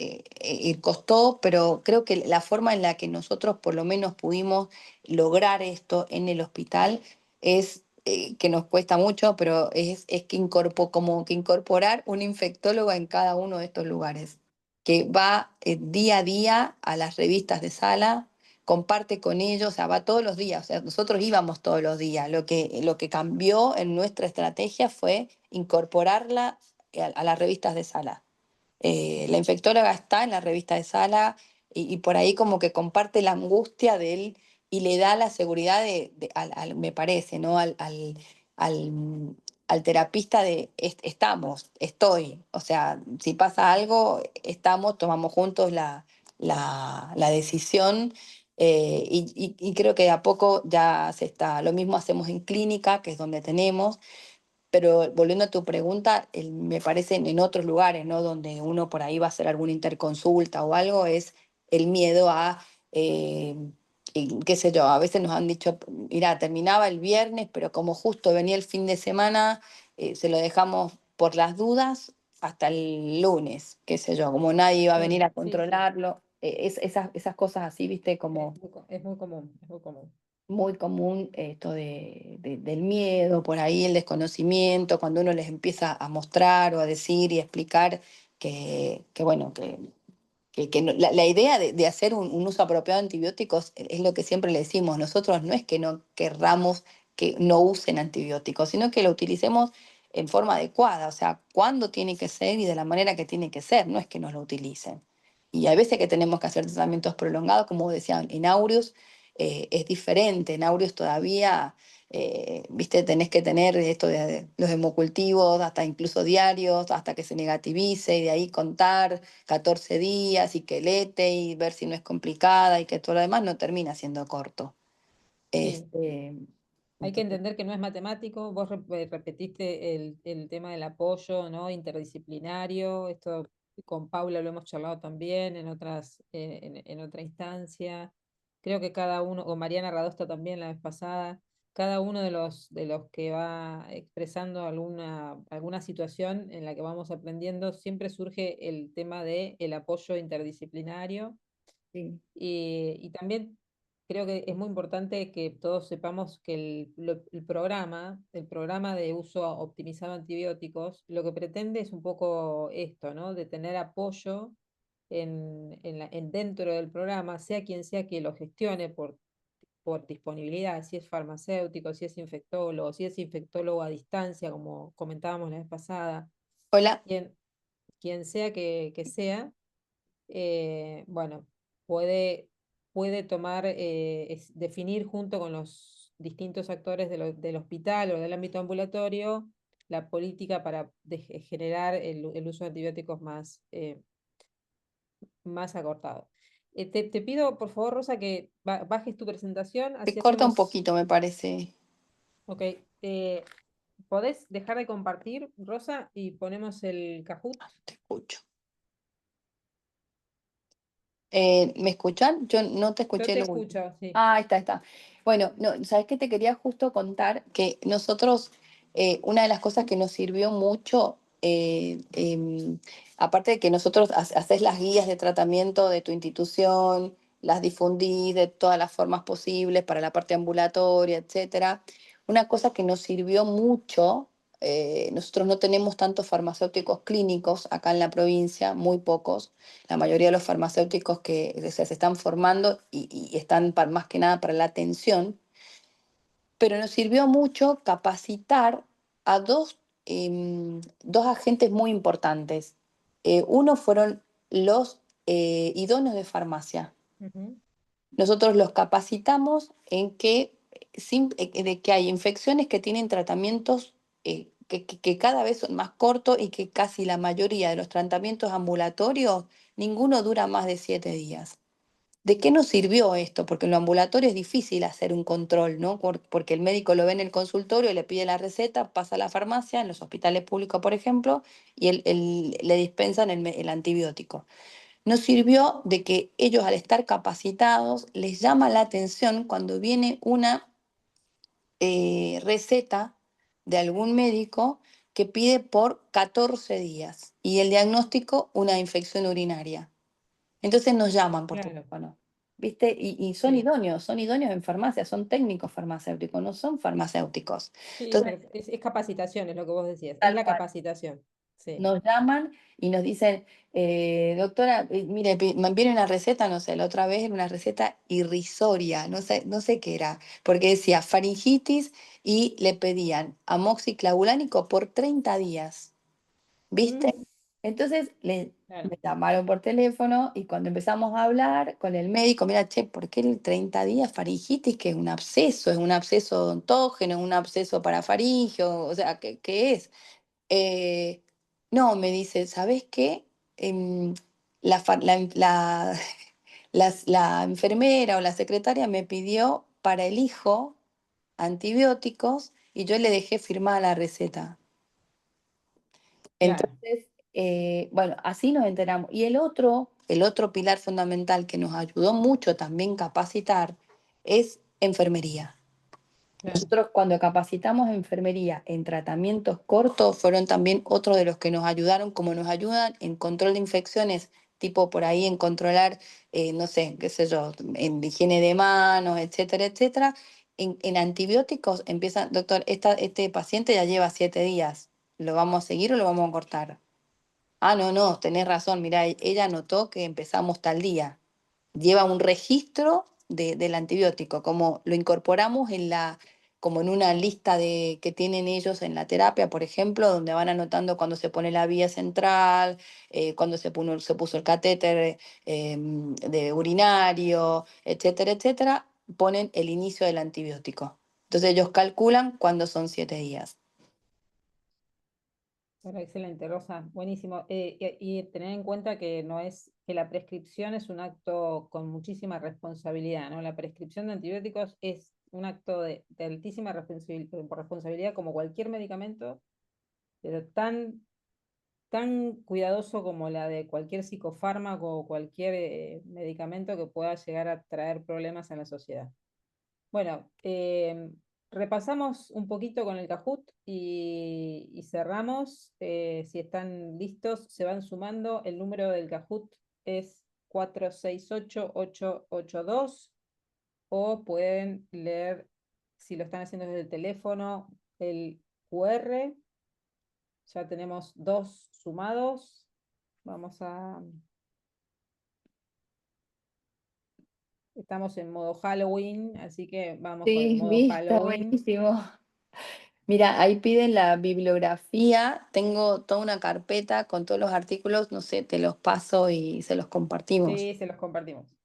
costó, pero creo que la forma en la que nosotros por lo menos pudimos lograr esto en el hospital es que nos cuesta mucho, pero es que como que incorporar un infectólogo en cada uno de estos lugares, que va día a día a las revistas de sala, comparte con ellos, o sea, va todos los días, o sea, nosotros íbamos todos los días. Lo que cambió en nuestra estrategia fue incorporarla a las revistas de sala. La infectóloga está en la revista de sala y por ahí como que comparte la angustia de él y le da la seguridad me parece, ¿no? Al, al terapista de estoy, o sea, si pasa algo, estamos, tomamos juntos la decisión. Y creo que de a poco ya se está, lo mismo hacemos en clínica, que es donde tenemos, pero volviendo a tu pregunta, me parece en otros lugares, ¿no? Donde uno por ahí va a hacer alguna interconsulta o algo, es el miedo a, y qué sé yo, a veces nos han dicho, mira, terminaba el viernes, pero como justo venía el fin de semana, se lo dejamos por las dudas hasta el lunes, qué sé yo, como nadie iba a venir Sí, a sí, sí. controlarlo. Esas cosas así, viste, como Es muy común, es muy común. muy común esto del miedo, por ahí el desconocimiento, cuando uno les empieza a mostrar o a decir y a explicar que bueno, La idea de hacer un uso apropiado de antibióticos es lo que siempre le decimos. Nosotros no es que no querramos que no usen antibióticos, sino que lo utilicemos en forma adecuada, o sea, cuándo tiene que ser y de la manera que tiene que ser, no es que nos lo utilicen. Y hay veces que tenemos que hacer tratamientos prolongados, como decían, en Aureus es diferente, en Aureus todavía viste, tenés que tener esto de los hemocultivos, hasta incluso diarios, hasta que se negativice y de ahí contar 14 días y que lete y ver si no es complicada y que todo lo demás no termina siendo corto. Sí. Este, Hay que entonces, entender que no es matemático. Vos repetiste el tema del apoyo, ¿no? Interdisciplinario. Esto con Paula lo hemos charlado también en otras, en otra instancia. Creo que cada uno, o Mariana Radosta también la vez pasada, cada uno de los que va expresando alguna situación en la que vamos aprendiendo, siempre surge el tema de el apoyo interdisciplinario sí. y también creo que es muy importante que todos sepamos que el programa de uso optimizado de antibióticos, lo que pretende es un poco esto, ¿no? De tener apoyo en dentro del programa, sea quien sea que lo gestione por disponibilidad, si es farmacéutico, si es infectólogo, si es infectólogo a distancia, como comentábamos la vez pasada, Hola, quien, quien sea que sea bueno, puede, puede tomar, definir junto con los distintos actores del hospital o del ámbito ambulatorio la política para generar el uso de antibióticos más acortado. Te pido, por favor, Rosa, que bajes tu presentación, te así corta un hacemos, poquito, me parece. ok, ¿podés dejar de compartir, Rosa, y ponemos el Kahoot? Te escucho. ¿Me escuchan? Yo no te Yo escuché te lo último. escucho, sí. Ah, ahí está, ahí está. Bueno, no, ¿sabes qué? Te quería justo contar que nosotros, una de las cosas que nos sirvió mucho, aparte de que nosotros haces las guías de tratamiento de tu institución, las difundís de todas las formas posibles para la parte ambulatoria, etcétera. Una cosa que nos sirvió mucho, nosotros no tenemos tantos farmacéuticos clínicos acá en la provincia, muy pocos. La mayoría de los farmacéuticos que se están formando y están más que nada para la atención, pero nos sirvió mucho capacitar a dos agentes muy importantes. Uno fueron los idóneos de farmacia. Ujú. Nosotros los capacitamos en que, de que hay infecciones que tienen tratamientos que cada vez son más cortos y que casi la mayoría de los tratamientos ambulatorios, ninguno dura más de 7 días. ¿De qué nos sirvió esto? Porque en lo ambulatorio es difícil hacer un control, ¿no? Porque el médico lo ve en el consultorio, le pide la receta, pasa a la farmacia, en los hospitales públicos, por ejemplo, y le dispensan el antibiótico. Nos sirvió de que ellos, al estar capacitados, les llama la atención cuando viene una receta de algún médico que pide por 14 días y el diagnóstico una infección urinaria. Entonces nos llaman por Claro, teléfono, ¿viste? Y sí. son idóneos en farmacia, son técnicos farmacéuticos, no son farmacéuticos. Sí, Entonces, es capacitación, es lo que vos decías, es tal la cual. capacitación. Sí. Nos llaman y nos dicen, doctora, mire, me viene una receta, no sé, la otra vez era una receta irrisoria, no sé qué era, porque decía faringitis y le pedían amoxiclavulánico por 30 días. ¿Viste? Mm, Entonces claro, me llamaron por teléfono y cuando empezamos a hablar con el médico, mira, che, ¿por qué el 30 días faringitis? Que es un absceso odontógeno, es un absceso parafaringio, o sea, ¿qué es? Eh, no, me dice, ¿sabes qué? Em, la, fa- la- la enfermera o la secretaria me pidió para el hijo antibióticos y yo le dejé firmada la receta. claro, Entonces, bueno, así nos enteramos. Y el otro pilar fundamental que nos ayudó mucho también capacitar es enfermería. claro, Nosotros cuando capacitamos enfermería en tratamientos cortos fueron también otros de los que nos ayudaron, como nos ayudan en control de infecciones, tipo por ahí en controlar, no sé, qué sé yo, en higiene de manos, etcétera, etcétera. En antibióticos empiezan, doctor, este paciente ya lleva 7 días, ¿lo vamos a seguir o lo vamos a cortar? Ah, no, no, tenés razón. Mirá, ella anotó que empezamos tal día. Lleva un registro del antibiótico, como lo incorporamos como en una lista que tienen ellos en la terapia, por ejemplo, donde van anotando cuando se pone la vía central, cuando se puso el catéter de urinario, etcétera, etcétera, ponen el inicio del antibiótico. Entonces ellos calculan cuándo son 7 días. Bueno, excelente, Rosa, buenísimo. Y tener en cuenta que no es, que la prescripción es un acto con muchísima responsabilidad, ¿no? La prescripción de antibióticos es un acto de altísima responsabilidad como cualquier medicamento, pero tan cuidadoso como la de cualquier psicofármaco o cualquier medicamento que pueda llegar a traer problemas en la sociedad. Bueno, repasamos un poquito con el Kahoot y cerramos. Si están listos, se van sumando. El número del Kahoot es 468-882 o pueden leer, si lo están haciendo desde el teléfono, el QR. Ya tenemos dos sumados. Vamos a... Estamos en modo Halloween, así que vamos con el Sí, modo vi, está Halloween. buenísimo. Mira, ahí piden la bibliografía. Tengo toda una carpeta con todos los artículos. No sé, te los paso y se los compartimos. Sí, se los compartimos.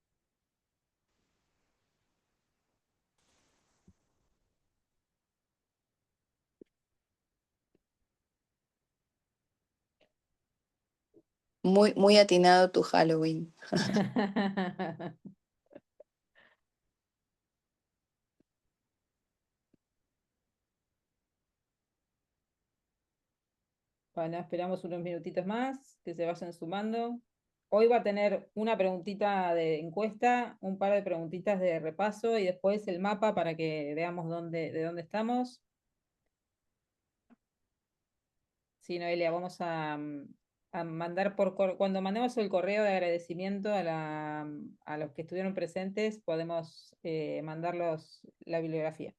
Muy, muy atinado tu Halloween. Bueno, esperamos unos minutitos más que se vayan sumando. Hoy va a tener una preguntita de encuesta, un par de preguntitas de repaso y después el mapa para que veamos de dónde estamos. Sí, Noelia, vamos a mandar cuando mandemos el correo de agradecimiento a los que estuvieron presentes, podemos mandarlos la bibliografía.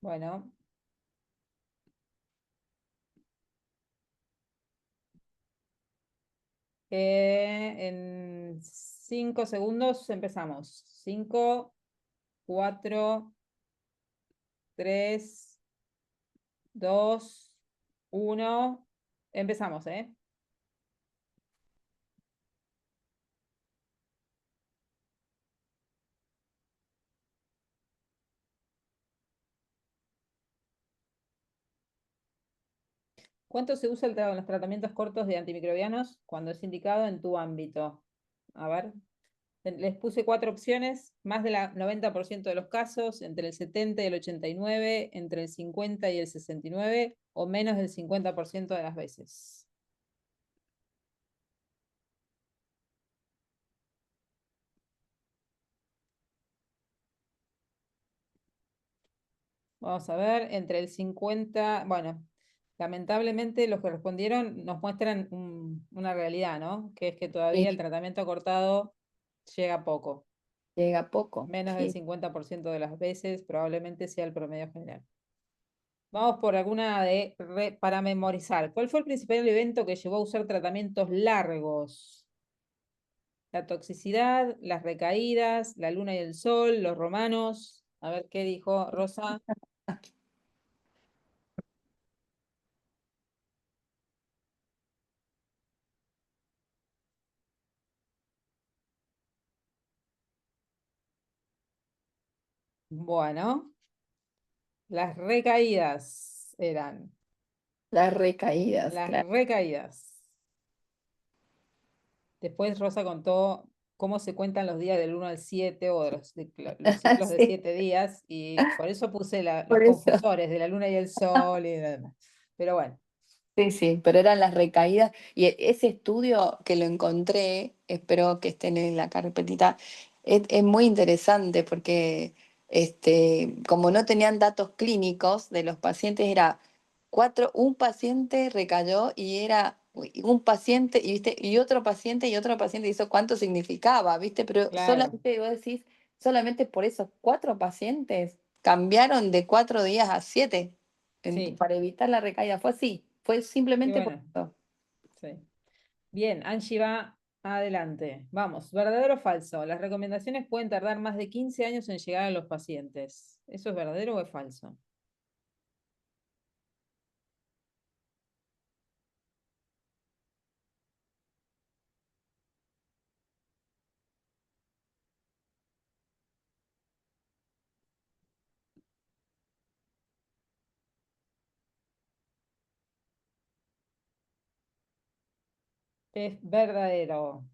Bueno, en 5 segundos empezamos. 5, 4, 3, 2, 1. Empezamos, ¿eh? ¿Cuánto se usa en los tratamientos cortos de antimicrobianos cuando es indicado en tu ámbito? A ver, les puse cuatro opciones, más del 90% de los casos, entre el 70 y el 89, entre el 50 y el 69, o menos del 50% de las veces. Vamos a ver, entre el 50, bueno, lamentablemente los que respondieron nos muestran una realidad, ¿no? Que es que todavía el Sí, tratamiento cortado llega poco. llega poco. Menos del Sí. 50% de las veces, probablemente sea el promedio general. Vamos por alguna para memorizar. ¿Cuál fue el principal evento que llevó a usar tratamientos largos? La toxicidad, las recaídas, la luna y el sol, los romanos. A ver qué dijo Rosa. Bueno, las recaídas eran. Las recaídas, Las claro. recaídas. Después Rosa contó cómo se cuentan los días del 1 al 7 o los ciclos de Sí, 7 días y por eso puse los por eso. confusores de la luna y el sol y demás. Pero bueno, Sí, sí, pero eran las recaídas. Y ese estudio que lo encontré, espero que estén en la carpetita, es muy interesante porque como no tenían datos clínicos de los pacientes, era un paciente recayó y era un paciente, y, ¿viste? Y otro paciente, y eso cuánto significaba, ¿viste? Pero claro. solamente, vos decís, solamente por esos 4 pacientes cambiaron de 4 días a 7. Sí, para evitar la recaída. Fue así, fue y simplemente por bueno, eso. sí. Bien, Angie va adelante. Vamos, ¿verdadero o falso? Las recomendaciones pueden tardar más de 15 años en llegar a los pacientes. ¿Eso es verdadero o es falso? Es verdadero.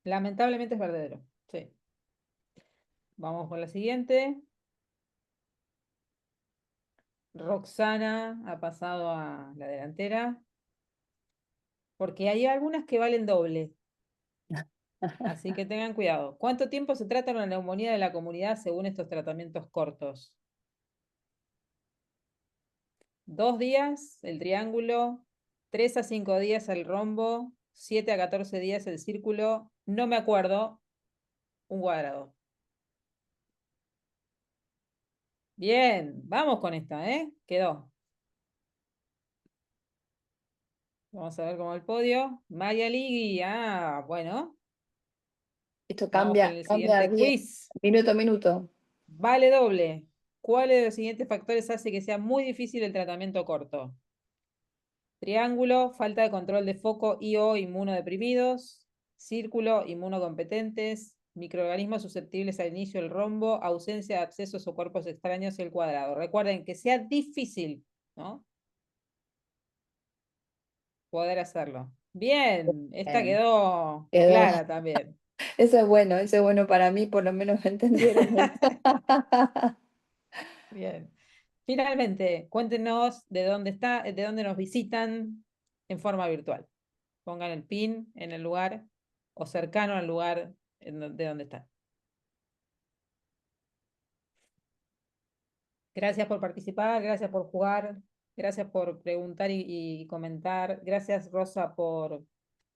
Lamentablemente es verdadero. Sí. Vamos con la siguiente. Roxana ha pasado a la delantera, porque hay algunas que valen doble, así que tengan cuidado. ¿Cuánto tiempo se trata una neumonía de la comunidad según estos tratamientos cortos? 2 días el triángulo, 3 a 5 días el rombo, 7 a 14 días el círculo, no me acuerdo, un cuadrado. Bien, vamos con esta, ¿eh? Quedó. Vamos a ver cómo el podio. Maya Ligui, bueno, Esto vamos con cambia, el cambia siguiente día, quiz. minuto a minuto. Vale doble. ¿Cuáles de los siguientes factores hace que sea muy difícil el tratamiento corto? Triángulo, falta de control de foco y o inmunodeprimidos. Círculo, inmunocompetentes. Microorganismos susceptibles al inicio del rombo. Ausencia de abscesos o cuerpos extraños y el cuadrado. Recuerden que sea difícil, ¿no? Poder hacerlo. Bien, esta Bien, quedó quedó. clara también. Eso es bueno para mí, por lo menos me entendieron esto. Bien. Finalmente, cuéntenos de dónde nos visitan en forma virtual. Pongan el pin en el lugar o cercano al lugar de donde están. Gracias por participar, gracias por jugar, gracias por preguntar y comentar. Gracias, Rosa, por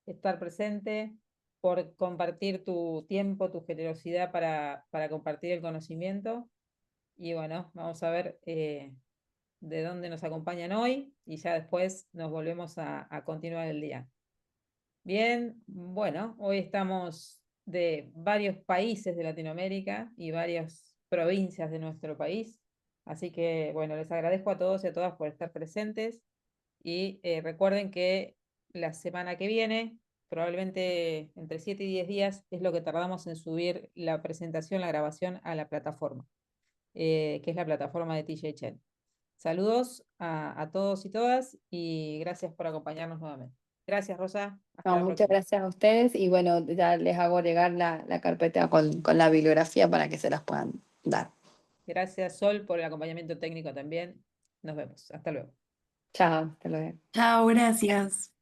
estar presente, por compartir tu tiempo, tu generosidad para compartir el conocimiento. Y bueno, vamos a ver de dónde nos acompañan hoy y ya después nos volvemos a continuar el día. Bien, bueno, hoy estamos de varios países de Latinoamérica y varias provincias de nuestro país. Así que, bueno, les agradezco a todos y a todas por estar presentes y recuerden que la semana que viene, probablemente entre 7 y 10 días, es lo que tardamos en subir la presentación, la grabación a la plataforma, que es la plataforma de TJ Chen. Saludos a todos y todas y gracias por acompañarnos nuevamente. Gracias, Rosa. Hasta No, la muchas próxima. gracias a ustedes y bueno, ya les hago llegar la carpeta con la bibliografía para que se las puedan dar. Gracias, Sol, por el acompañamiento técnico también. Nos vemos. Hasta luego. Chao, hasta luego. Chao, gracias.